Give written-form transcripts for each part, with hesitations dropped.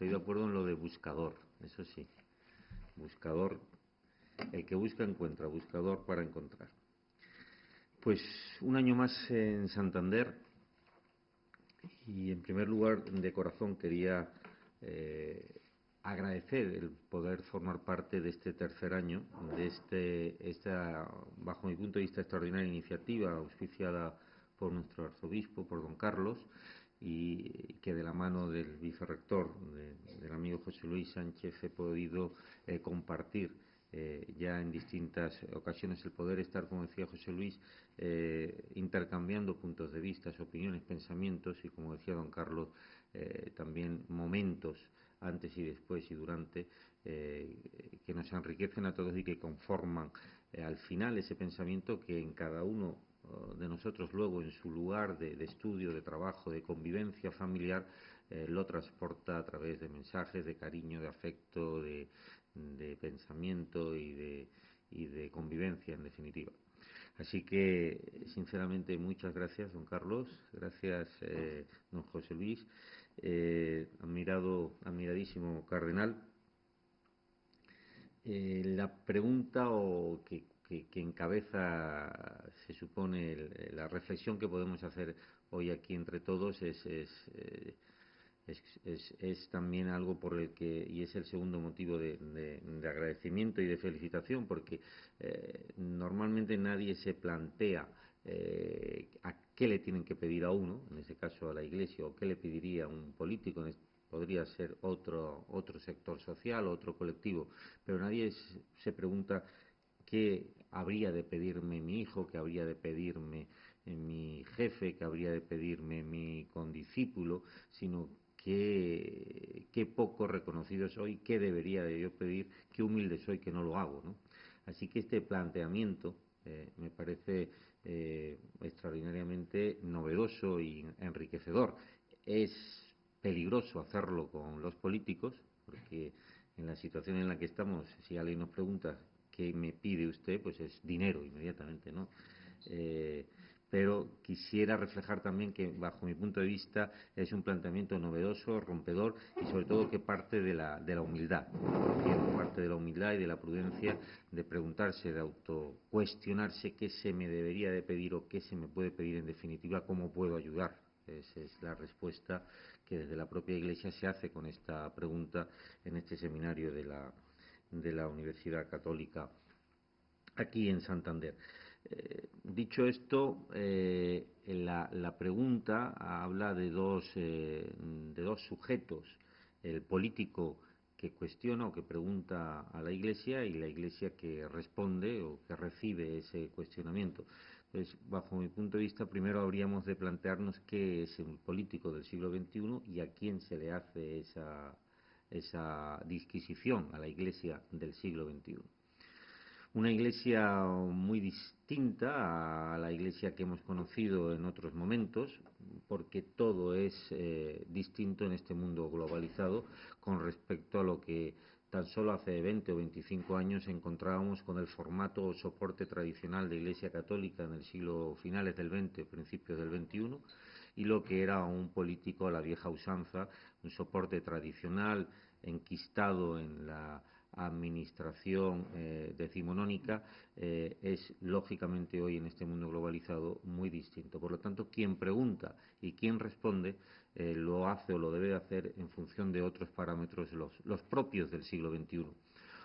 estoy de acuerdo en lo de buscador, eso sí. Buscador, el que busca encuentra, buscador para encontrar. Pues un año más en Santander y en primer lugar de corazón quería agradecer el poder formar parte de este tercer año, de esta, bajo mi punto de vista, extraordinaria iniciativa auspiciada por nuestro arzobispo, por don Carlos, y que de la mano del vicerrector, del amigo José Luis Sánchez, he podido compartir ya en distintas ocasiones, el poder estar, como decía José Luis, intercambiando puntos de vista, opiniones, pensamientos y, como decía don Carlos, también momentos antes y después y durante que nos enriquecen a todos y que conforman al final ese pensamiento que en cada uno de nosotros luego en su lugar de estudio, de trabajo, de convivencia familiar, lo transporta a través de mensajes de cariño, de afecto, de pensamiento y de convivencia, en definitiva. Así que, sinceramente, muchas gracias, don Carlos, gracias, don José Luis, admiradísimo cardenal. La pregunta que encabeza, se supone, la reflexión que podemos hacer hoy aquí entre todos es también algo por el que, y es el segundo motivo de agradecimiento y de felicitación, porque normalmente nadie se plantea a qué le tienen que pedir a uno, en este caso a la Iglesia, o qué le pediría un político, podría ser otro sector social, otro colectivo, pero nadie se pregunta qué habría de pedirme mi hijo, qué habría de pedirme mi jefe, qué habría de pedirme mi condiscípulo, sino qué poco reconocido soy, qué debería de yo pedir, qué humilde soy que no lo hago, ¿no? Así que este planteamiento me parece extraordinariamente novedoso y enriquecedor. Es peligroso hacerlo con los políticos, porque en la situación en la que estamos, si alguien nos pregunta qué me pide usted, pues es dinero inmediatamente, ¿no? Pero quisiera reflejar también que, bajo mi punto de vista, es un planteamiento novedoso, rompedor y, sobre todo, que parte de la humildad, parte de la humildad y de la prudencia de preguntarse, de autocuestionarse qué se me debería de pedir o qué se me puede pedir, en definitiva, cómo puedo ayudar. Esa es la respuesta que desde la propia Iglesia se hace con esta pregunta en este seminario de la Universidad Católica aquí en Santander. Dicho esto, la pregunta habla de dos sujetos: el político que cuestiona o que pregunta a la Iglesia y la Iglesia que responde o que recibe ese cuestionamiento. Entonces, bajo mi punto de vista, primero habríamos de plantearnos qué es un político del siglo XXI y a quién se le hace esa disquisición, a la Iglesia del siglo XXI. Una Iglesia muy distinta a la Iglesia que hemos conocido en otros momentos, porque todo es distinto en este mundo globalizado con respecto a lo que tan solo hace 20 o 25 años encontrábamos con el formato o soporte tradicional de Iglesia Católica en el siglo finales del XX, principios del XXI, y lo que era un político a la vieja usanza, un soporte tradicional enquistado en la administración decimonónica, es lógicamente hoy en este mundo globalizado muy distinto. Por lo tanto, quien pregunta y quien responde lo hace o lo debe hacer en función de otros parámetros, los propios del siglo XXI.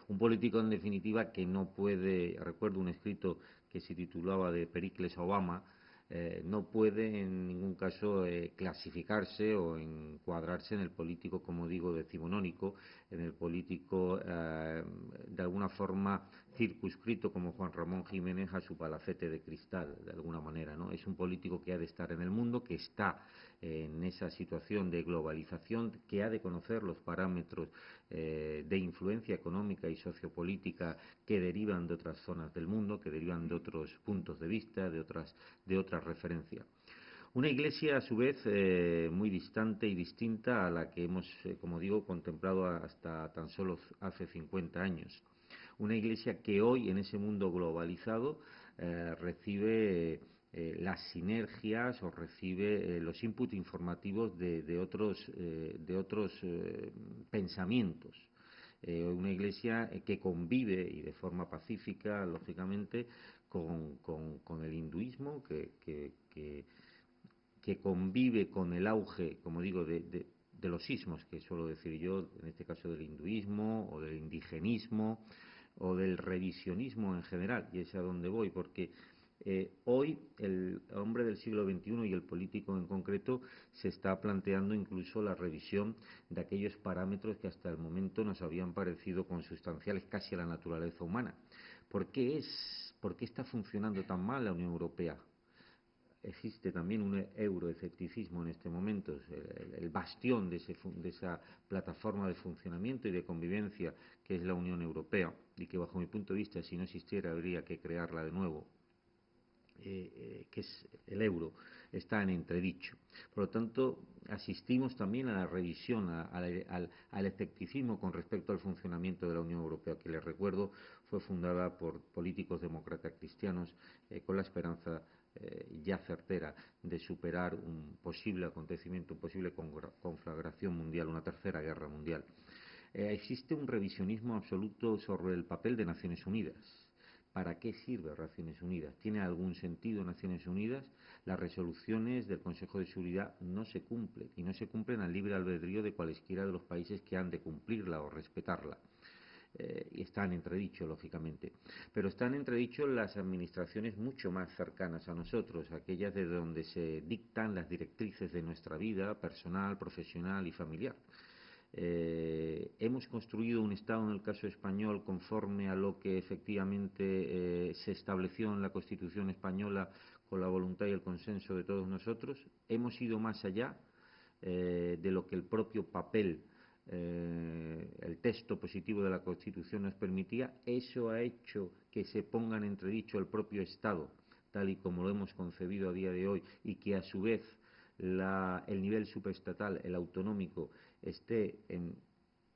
Un político, en definitiva, que no puede, recuerdo un escrito que se titulaba de Pericles a Obama, no puede en ningún caso clasificarse o encuadrarse en el político, como digo, decimonónico, en el político de alguna forma circunscrito como Juan Ramón Jiménez a su palacete de cristal, de alguna manera, ¿no? Es un político que ha de estar en el mundo, que está en esa situación de globalización, que ha de conocer los parámetros de influencia económica y sociopolítica que derivan de otras zonas del mundo, que derivan de otros puntos de vista, de otras referencias. Una Iglesia, a su vez, muy distante y distinta a la que hemos, como digo, contemplado hasta tan solo hace 50 años. Una Iglesia que hoy, en ese mundo globalizado, recibe las sinergias o recibe los inputs informativos de otros pensamientos. Una Iglesia que convive y de forma pacífica, lógicamente, con el hinduismo, que convive con el auge, como digo, de los ismos, que suelo decir yo, en este caso del hinduismo o del indigenismo o del revisionismo en general, y es a donde voy, porque hoy el hombre del siglo XXI y el político en concreto se está planteando incluso la revisión de aquellos parámetros que hasta el momento nos habían parecido consustanciales casi a la naturaleza humana. ¿Por qué está funcionando tan mal la Unión Europea? Existe también un euroescepticismo en este momento, el bastión de esa plataforma de funcionamiento y de convivencia que es la Unión Europea, y que bajo mi punto de vista, si no existiera, habría que crearla de nuevo, que es el euro, está en entredicho. Por lo tanto, asistimos también a la revisión, al escepticismo con respecto al funcionamiento de la Unión Europea, que les recuerdo fue fundada por políticos demócratas cristianos con la esperanza ya certera de superar un posible acontecimiento, una posible conflagración mundial, una tercera guerra mundial. Existe un revisionismo absoluto sobre el papel de Naciones Unidas. ¿Para qué sirve Naciones Unidas? ¿Tiene algún sentido Naciones Unidas? Las resoluciones del Consejo de Seguridad no se cumplen, y no se cumplen al libre albedrío de cualesquiera de los países que han de cumplirla o respetarla. Y está en entredicho, lógicamente. Pero están en entredicho las administraciones mucho más cercanas a nosotros, aquellas de donde se dictan las directrices de nuestra vida personal, profesional y familiar. Hemos construido un Estado, en el caso español, conforme a lo que efectivamente se estableció en la Constitución española con la voluntad y el consenso de todos nosotros. Hemos ido más allá de lo que el propio papel, el texto positivo de la Constitución nos permitía. Eso ha hecho que se ponga en entredicho el propio Estado, tal y como lo hemos concebido a día de hoy, y que a su vez el nivel subestatal, el autonómico, esté en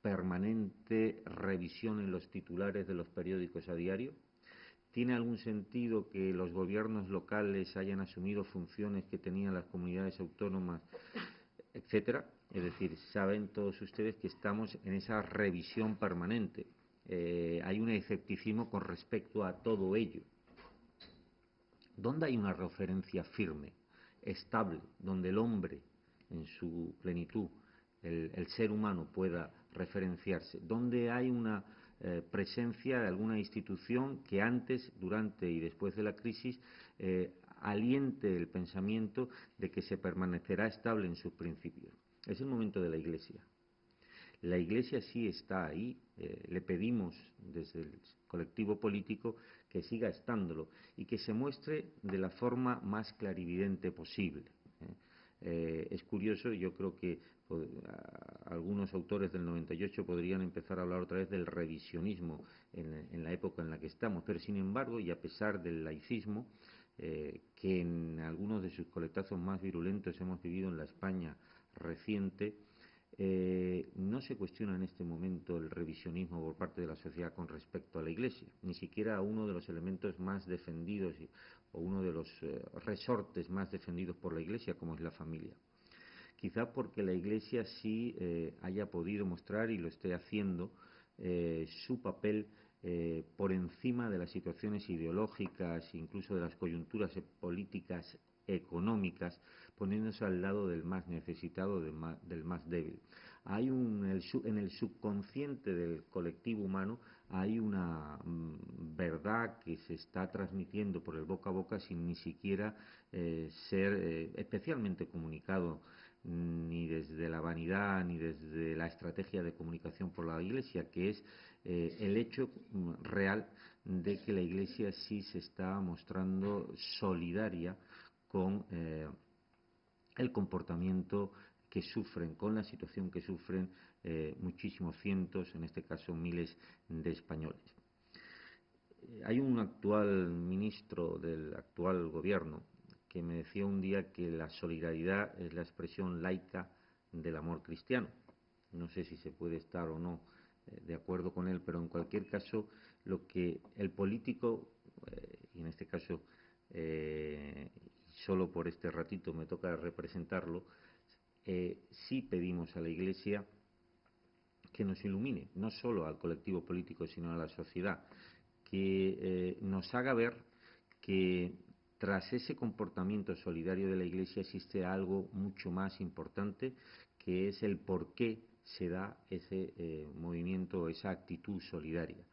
permanente revisión en los titulares de los periódicos a diario. ¿Tiene algún sentido que los gobiernos locales hayan asumido funciones que tenían las comunidades autónomas, etcétera? Es decir, saben todos ustedes que estamos en esa revisión permanente. Hay un escepticismo con respecto a todo ello. ¿Dónde hay una referencia firme, estable, donde el hombre en su plenitud, el ser humano, pueda referenciarse? ¿Dónde hay una presencia de alguna institución que antes, durante y después de la crisis aliente el pensamiento de que se permanecerá estable en sus principios? Es el momento de la Iglesia. La Iglesia sí está ahí, le pedimos desde el colectivo político que siga estándolo y que se muestre de la forma más clarividente posible. Es curioso, yo creo que algunos autores del 98 podrían empezar a hablar otra vez del revisionismo en la época en la que estamos, pero sin embargo, y a pesar del laicismo, que en algunos de sus coletazos más virulentos hemos vivido en la España reciente, no se cuestiona en este momento el revisionismo por parte de la sociedad con respecto a la Iglesia, ni siquiera uno de los elementos más defendidos o uno de los resortes más defendidos por la Iglesia, como es la familia. Quizá porque la Iglesia sí haya podido mostrar, y lo esté haciendo, su papel por encima de las situaciones ideológicas, incluso de las coyunturas políticas económicas, poniéndose al lado del más necesitado, del más débil. En el subconsciente del colectivo humano hay una verdad que se está transmitiendo por el boca a boca sin ni siquiera ser especialmente comunicado ni desde la vanidad ni desde la estrategia de comunicación por la Iglesia, que es el hecho real de que la Iglesia sí se está mostrando solidaria con el comportamiento que sufren, con la situación que sufren muchísimos cientos, en este caso miles de españoles. Hay un actual ministro del actual gobierno que me decía un día que la solidaridad es la expresión laica del amor cristiano. No sé si se puede estar o no de acuerdo con él, pero en cualquier caso, lo que el político, y en este caso solo por este ratito me toca representarlo, sí pedimos a la Iglesia que nos ilumine, no solo al colectivo político, sino a la sociedad, que nos haga ver que tras ese comportamiento solidario de la Iglesia existe algo mucho más importante, que es el por qué se da ese movimiento, esa actitud solidaria.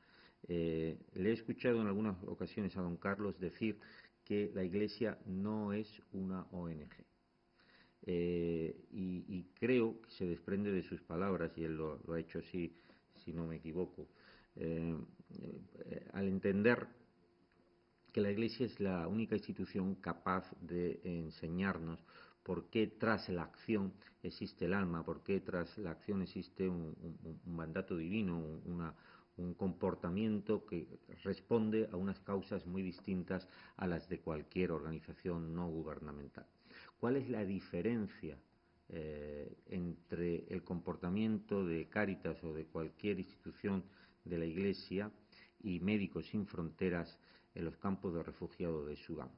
Le he escuchado en algunas ocasiones a don Carlos decir que la Iglesia no es una ONG. Y creo que se desprende de sus palabras, y él lo ha hecho así, si no me equivoco, al entender que la Iglesia es la única institución capaz de enseñarnos por qué tras la acción existe el alma, por qué tras la acción existe un mandato divino, un comportamiento que responde a unas causas muy distintas a las de cualquier organización no gubernamental. ¿Cuál es la diferencia entre el comportamiento de Cáritas o de cualquier institución de la Iglesia y Médicos Sin Fronteras en los campos de refugiados de Sudán,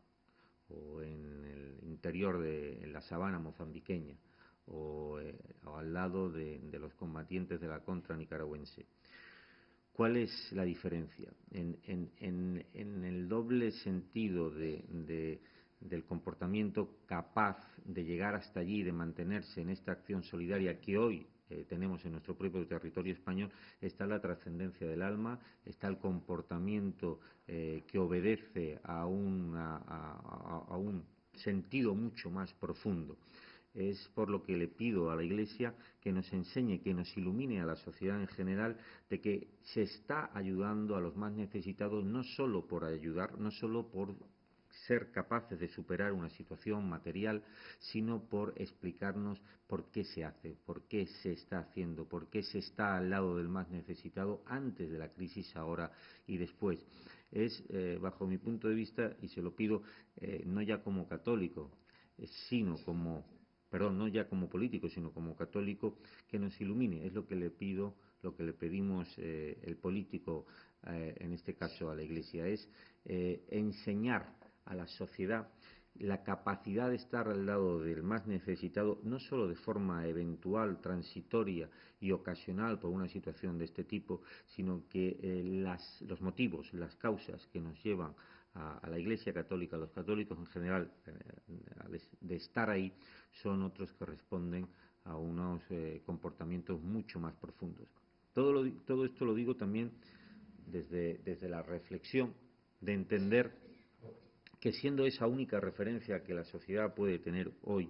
o en el interior de la sabana mozambiqueña, o al lado de los combatientes de la contra nicaragüense? ¿Cuál es la diferencia? En el doble sentido del comportamiento capaz de llegar hasta allí, de mantenerse en esta acción solidaria que hoy tenemos en nuestro propio territorio español, está la trascendencia del alma, está el comportamiento que obedece a un sentido mucho más profundo. Es por lo que le pido a la Iglesia que nos enseñe, que nos ilumine a la sociedad en general, de que se está ayudando a los más necesitados no solo por ayudar, no solo por ser capaces de superar una situación material, sino por explicarnos por qué se hace, por qué se está haciendo, por qué se está al lado del más necesitado antes de la crisis, ahora y después. Es, bajo mi punto de vista, y se lo pido no ya como católico, sino como, perdón, no ya como político, sino como católico, que nos ilumine. Es lo que le pido, lo que le pedimos el político, en este caso a la Iglesia, es enseñar a la sociedad la capacidad de estar al lado del más necesitado, no solo de forma eventual, transitoria y ocasional por una situación de este tipo, sino que los motivos, las causas que nos llevan a la Iglesia Católica, a los católicos en general, de estar ahí, son otros que responden a unos comportamientos mucho más profundos. Todo esto lo digo también desde la reflexión de entender que, siendo esa única referencia que la sociedad puede tener hoy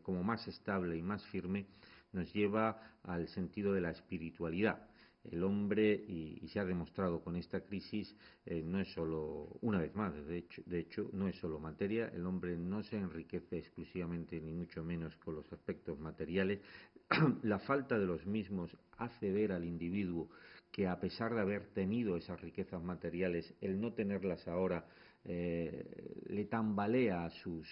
como más estable y más firme, nos lleva al sentido de la espiritualidad. El hombre, y se ha demostrado con esta crisis, no es solo, una vez más, de hecho, no es solo materia. El hombre no se enriquece exclusivamente, ni mucho menos con los aspectos materiales. La falta de los mismos hace ver al individuo que, a pesar de haber tenido esas riquezas materiales, el no tenerlas ahora le tambalea su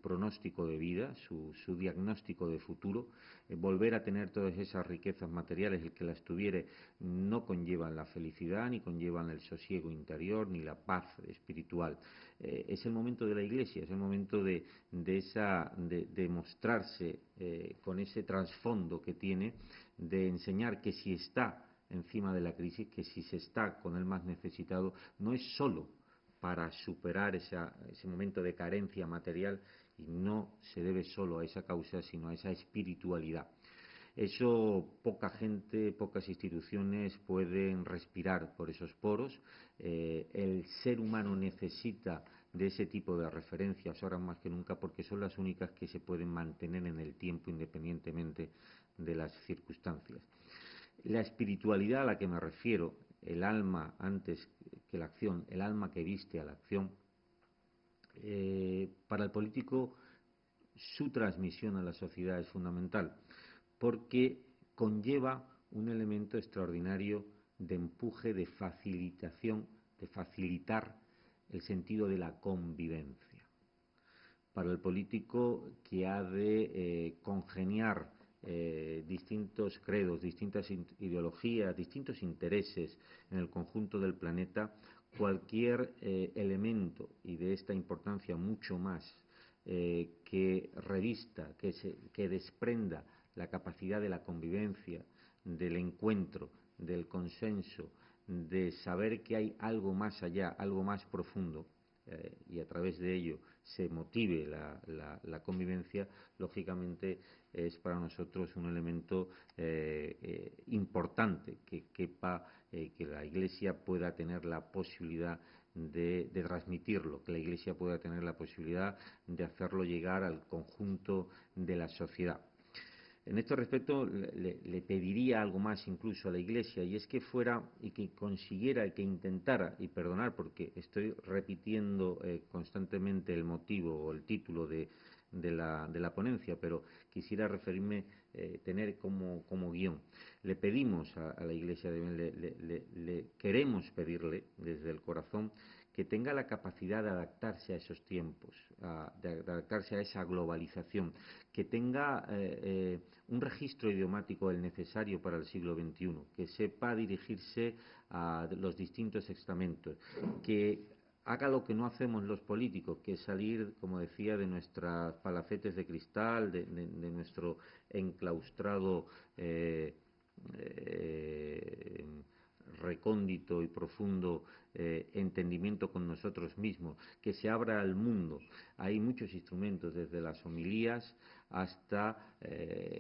pronóstico de vida, su diagnóstico de futuro. Volver a tener todas esas riquezas materiales, el que las tuviere, no conllevan la felicidad, ni conllevan el sosiego interior, ni la paz espiritual. Es el momento de la Iglesia, es el momento de mostrarse con ese trasfondo que tiene, de enseñar que si está encima de la crisis, que si se está con el más necesitado, no es solo para superar ese momento de carencia material, y no se debe solo a esa causa, sino a esa espiritualidad. Eso poca gente, pocas instituciones pueden respirar por esos poros. El ser humano necesita de ese tipo de referencias ahora más que nunca, porque son las únicas que se pueden mantener en el tiempo independientemente de las circunstancias. La espiritualidad a la que me refiero, el alma antes que la acción, el alma que viste a la acción, para el político su transmisión a la sociedad es fundamental, porque conlleva un elemento extraordinario de empuje, de facilitación, de facilitar el sentido de la convivencia. Para el político que ha de congeniar distintos credos, distintas ideologías, distintos intereses en el conjunto del planeta, cualquier elemento, y de esta importancia mucho más, que revista, que desprenda la capacidad de la convivencia, del encuentro, del consenso, de saber que hay algo más allá, algo más profundo, y a través de ello se motive la convivencia, lógicamente es para nosotros un elemento importante que quepa, que la Iglesia pueda tener la posibilidad de transmitirlo, que la Iglesia pueda tener la posibilidad de hacerlo llegar al conjunto de la sociedad. En este respecto le pediría algo más incluso a la Iglesia, y es que fuera y que consiguiera y que intentara, y perdonar porque estoy repitiendo constantemente el motivo o el título de la ponencia, pero quisiera referirme, tener como guión. Le pedimos a la Iglesia, le queremos pedirle desde el corazón que tenga la capacidad de adaptarse a esos tiempos, de adaptarse a esa globalización, que tenga un registro idiomático el necesario para el siglo XXI, que sepa dirigirse a los distintos estamentos, que haga lo que no hacemos los políticos, que es salir, como decía, de nuestras palacetes de cristal, de nuestro enclaustrado eh, recóndito y profundo entendimiento con nosotros mismos, que se abra al mundo. Hay muchos instrumentos, desde las homilías hasta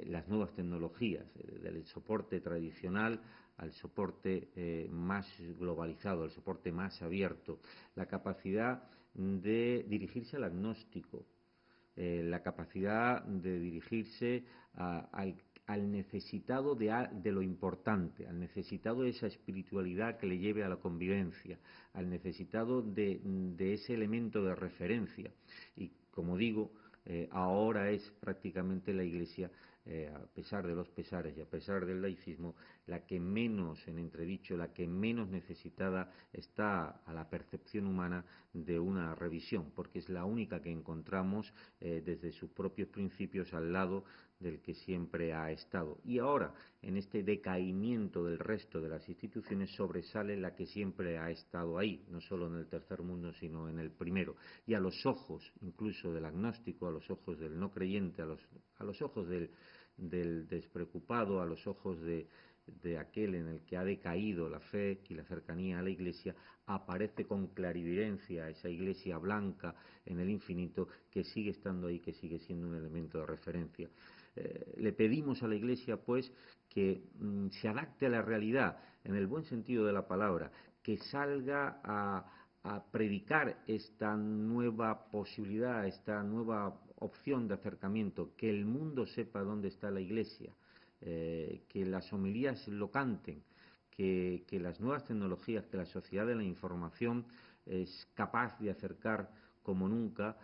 las nuevas tecnologías, del soporte tradicional al soporte más globalizado, al soporte más abierto, la capacidad de dirigirse al agnóstico, la capacidad de dirigirse al necesitado de lo importante, al necesitado de esa espiritualidad que le lleve a la convivencia, al necesitado de ese elemento de referencia. Y como digo, ahora es prácticamente la Iglesia, a pesar de los pesares y a pesar del laicismo, la que menos, en entredicho, la que menos necesitada está a la percepción humana de una revisión, porque es la única que encontramos desde sus propios principios al lado del que siempre ha estado. Y ahora, en este decaimiento del resto de las instituciones, sobresale la que siempre ha estado ahí, no solo en el tercer mundo, sino en el primero. Y a los ojos, incluso del agnóstico, a los ojos del no creyente, a los ojos del despreocupado, a los ojos de aquel en el que ha decaído la fe y la cercanía a la Iglesia, aparece con clarividencia esa Iglesia blanca en el infinito, que sigue estando ahí, que sigue siendo un elemento de referencia. Le pedimos a la Iglesia, pues, que se adapte a la realidad, en el buen sentido de la palabra, que salga a predicar esta nueva posibilidad, esta nueva opción de acercamiento, que el mundo sepa dónde está la Iglesia, que las homilías lo canten, que las nuevas tecnologías, que la sociedad de la información es capaz de acercar como nunca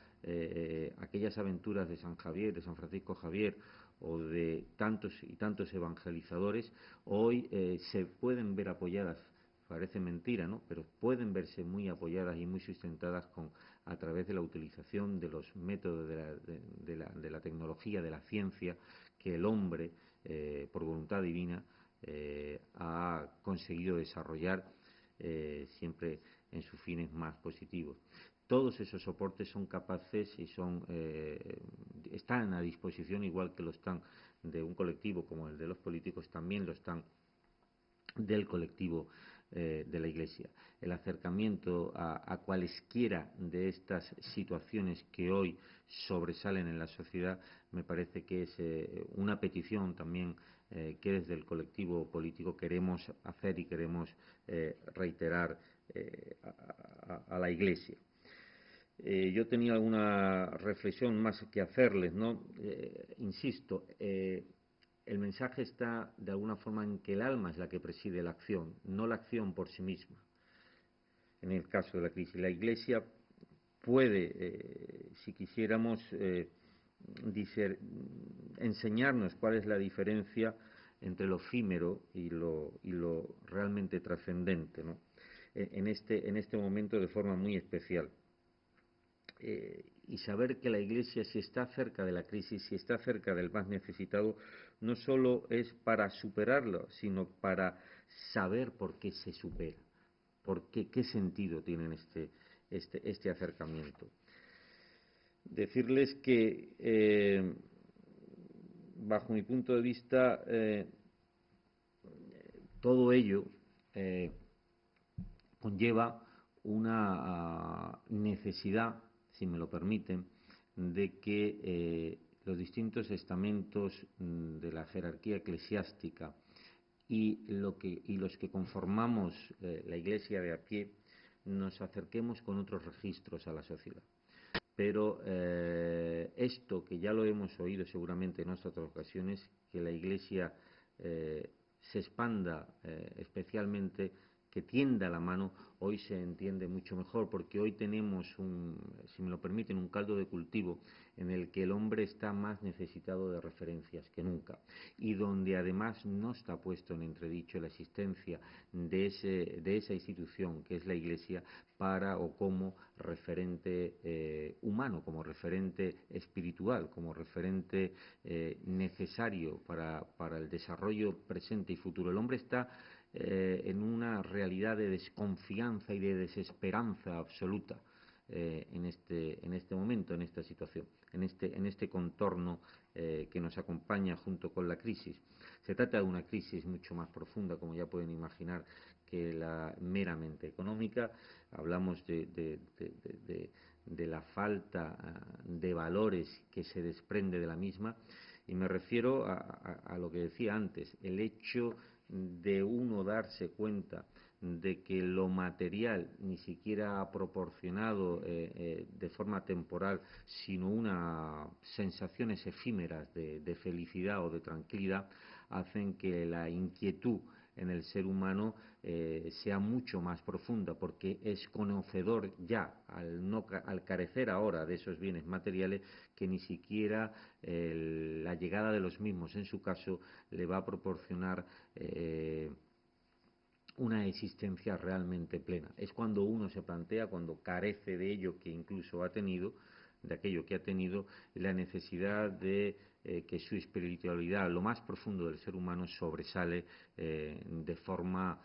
aquellas aventuras de San Javier, de San Francisco Javier, o de tantos y tantos evangelizadores, hoy se pueden ver apoyadas. Parece mentira, ¿no? Pero pueden verse muy apoyadas y muy sustentadas a través de la utilización de los métodos de la tecnología, de la ciencia, que el hombre, por voluntad divina, ha conseguido desarrollar siempre en sus fines más positivos. Todos esos soportes son capaces y están a disposición, igual que lo están de un colectivo como el de los políticos, también lo están del colectivo de la Iglesia. El acercamiento a cualesquiera de estas situaciones que hoy sobresalen en la sociedad me parece que es una petición también que desde el colectivo político queremos hacer y queremos reiterar a la Iglesia. Yo tenía alguna reflexión más que hacerles, ¿no? Insisto, el mensaje está de alguna forma en que el alma es la que preside la acción, no la acción por sí misma. En el caso de la crisis, la Iglesia puede, si quisiéramos, enseñarnos cuál es la diferencia entre lo efímero y lo realmente trascendente, ¿no? En este momento de forma muy especial. Y saber que la Iglesia, si está cerca de la crisis, si está cerca del más necesitado, no solo es para superarlo, sino para saber por qué se supera. ¿Por qué? ¿Qué sentido tiene este acercamiento? Decirles que, bajo mi punto de vista, todo ello conlleva una necesidad, si me lo permiten, de que los distintos estamentos de la jerarquía eclesiástica y los que conformamos la Iglesia de a pie nos acerquemos con otros registros a la sociedad. Pero esto, que ya lo hemos oído seguramente en otras ocasiones, que la Iglesia se expanda especialmente, que tienda la mano, hoy se entiende mucho mejor, porque hoy tenemos si me lo permiten, un caldo de cultivo en el que el hombre está más necesitado de referencias que nunca y donde además no está puesto en entredicho la existencia de esa institución que es la Iglesia para o como referente humano, como referente espiritual, como referente necesario para el desarrollo presente y futuro. El hombre está en una realidad de desconfianza y de desesperanza absoluta en este momento, en esta situación, en este contorno que nos acompaña junto con la crisis. Se trata de una crisis mucho más profunda, como ya pueden imaginar, que la meramente económica. Hablamos de la falta de valores que se desprende de la misma, y me refiero a lo que decía antes, el hecho de uno darse cuenta de que lo material ni siquiera ha proporcionado de forma temporal, sino unas sensaciones efímeras de felicidad o de tranquilidad, hacen que la inquietud en el ser humano sea mucho más profunda, porque es conocedor ya, al carecer ahora de esos bienes materiales, que ni siquiera la llegada de los mismos, en su caso, le va a proporcionar una existencia realmente plena. Es cuando uno se plantea, cuando carece de ello que incluso ha tenido, de aquello que ha tenido, la necesidad de que su espiritualidad, lo más profundo del ser humano, sobresale de forma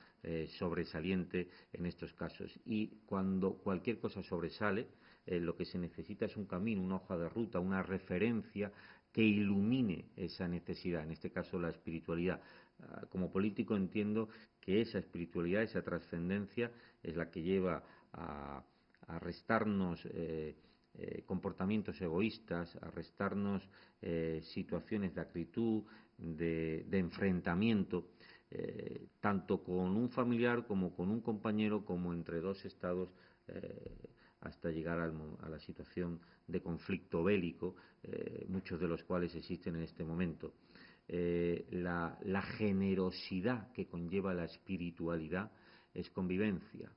sobresaliente en estos casos. Y cuando cualquier cosa sobresale, lo que se necesita es un camino, una hoja de ruta, una referencia que ilumine esa necesidad, en este caso la espiritualidad. Como político entiendo que esa espiritualidad, esa trascendencia, es la que lleva a restarnos comportamientos egoístas, a restarnos situaciones de acritud, de enfrentamiento, tanto con un familiar como con un compañero, como entre dos estados, hasta llegar a la situación de conflicto bélico, muchos de los cuales existen en este momento. La generosidad que conlleva la espiritualidad es convivencia.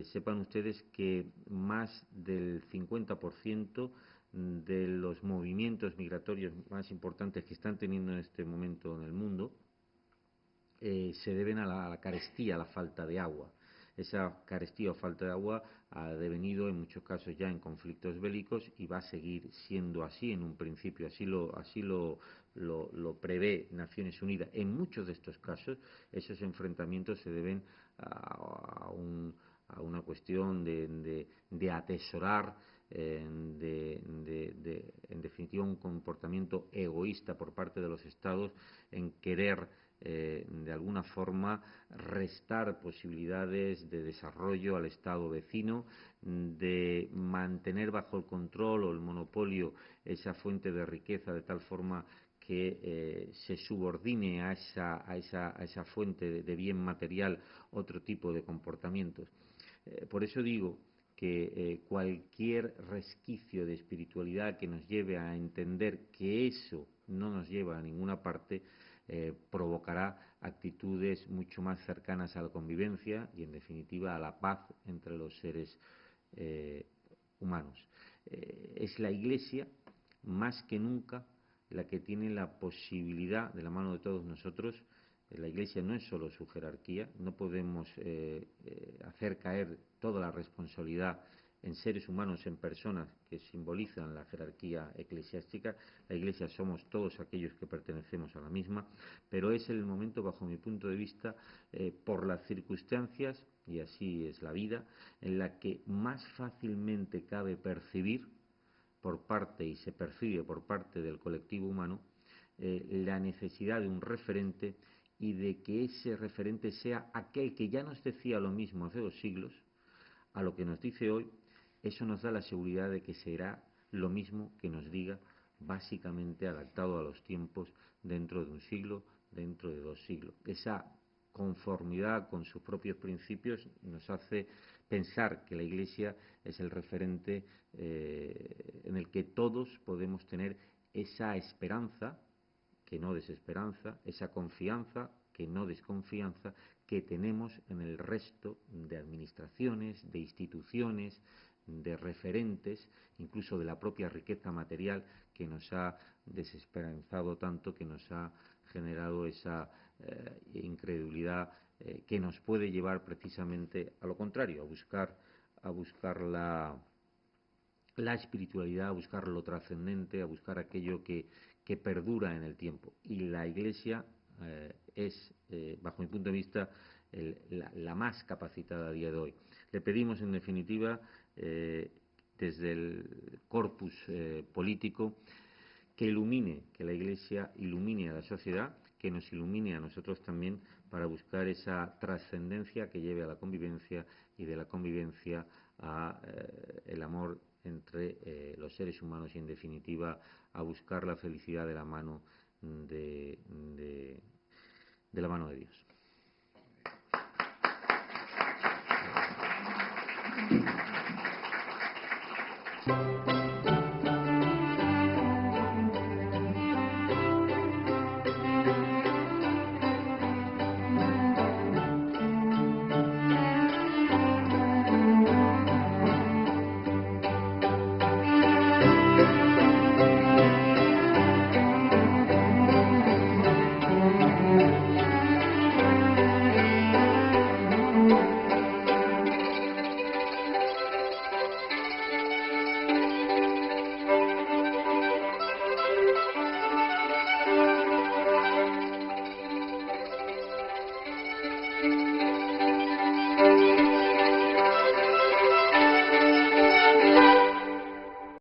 Sepan ustedes que más del 50% de los movimientos migratorios más importantes que están teniendo en este momento en el mundo se deben a la carestía, a la falta de agua. Esa carestía o falta de agua ha devenido en muchos casos ya en conflictos bélicos y va a seguir siendo así en un principio. Lo prevé Naciones Unidas. En muchos de estos casos, esos enfrentamientos se deben a una cuestión de atesorar, en definitiva, un comportamiento egoísta por parte de los Estados en querer de alguna forma restar posibilidades de desarrollo al Estado vecino, de mantener bajo el control o el monopolio esa fuente de riqueza de tal forma que se subordine a esa fuente de bien material otro tipo de comportamientos. Por eso digo que cualquier resquicio de espiritualidad que nos lleve a entender que eso no nos lleva a ninguna parte, provocará actitudes mucho más cercanas a la convivencia y, en definitiva, a la paz entre los seres eh, humanos. Es la Iglesia, más que nunca, la que tiene la posibilidad, de la mano de todos nosotros. La Iglesia no es solo su jerarquía, no podemos hacer caer toda la responsabilidad en seres humanos, en personas que simbolizan la jerarquía eclesiástica. La Iglesia somos todos aquellos que pertenecemos a la misma, pero es el momento, bajo mi punto de vista, por las circunstancias, y así es la vida, en la que más fácilmente cabe percibir por parte, y se percibe por parte del colectivo humano, la necesidad de un referente y de que ese referente sea aquel que ya nos decía lo mismo hace 2 siglos, a lo que nos dice hoy. Eso nos da la seguridad de que será lo mismo que nos diga, básicamente adaptado a los tiempos, dentro de 1 siglo, dentro de 2 siglos. Esa conformidad con sus propios principios nos hace pensar que la Iglesia es el referente en el que todos podemos tener esa esperanza, que no desesperanza, esa confianza, que no desconfianza, que tenemos en el resto de administraciones, de instituciones, de referentes, incluso de la propia riqueza material que nos ha desesperanzado tanto, que nos ha generado esa incredulidad que nos puede llevar precisamente a lo contrario, a buscar la espiritualidad, a buscar lo trascendente, a buscar aquello que perdura en el tiempo. Y la Iglesia es, bajo mi punto de vista, la más capacitada a día de hoy. Le pedimos, en definitiva, desde el corpus político, que ilumine, que la Iglesia ilumine a la sociedad, que nos ilumine a nosotros también, para buscar esa trascendencia que lleve a la convivencia, y de la convivencia a el amor entre los seres humanos, y en definitiva a buscar la felicidad de la mano de la mano de Dios.